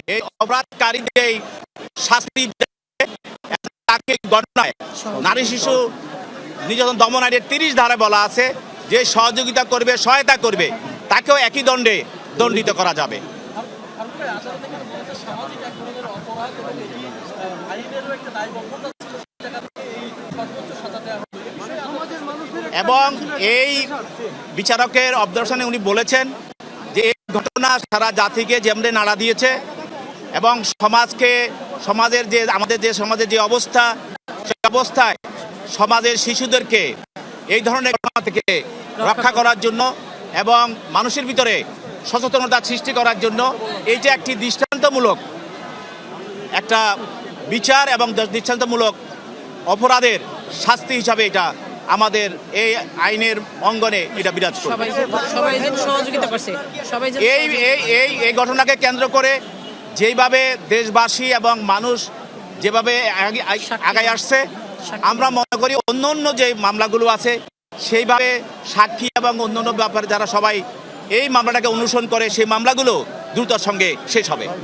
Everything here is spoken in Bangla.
এই অপরাধকারীকে শাস্তি তাকে ঘটনায় নারী শিশু নির্যাতন দমন আইনের 30 ধারায় বলা আছে যে সহযোগিতা করবে, সহায়তা করবে, তাকেও একই দণ্ডে দণ্ডিত করা যাবে। এবং এই বিচারকের অবজারভেশনে উনি বলেছেন যে এই ঘটনা সারা জাতিকে যেমনি নাড়া দিয়েছে এবং সমাজের যে আমাদের যে সমাজের যে অবস্থা, সেই অবস্থায় সমাজের শিশুদেরকে এই ধরনের ঘটনা থেকে রক্ষা করার জন্য এবং মানুষের ভিতরে সচেতনতা সৃষ্টি করার জন্য এই যে একটি দৃষ্টান্তমূলক একটা বিচার এবং দৃষ্টান্তমূলক অপরাধের শাস্তি হিসাবে এটা আমাদের এই আইনের অঙ্গনে এটা বিরাজ করে। এই ঘটনাকে কেন্দ্র করে যেইভাবে দেশবাসী এবং মানুষ যেভাবে আগায় আসছে, আমরা মনে করি অন্য যে মামলাগুলো আছে সেইভাবে সাক্ষী এবং অন্যান্য ব্যাপারে যারা সবাই এই মামলাটাকে অনুসরণ করে সেই মামলাগুলো দ্রুততার সঙ্গে শেষ হবে।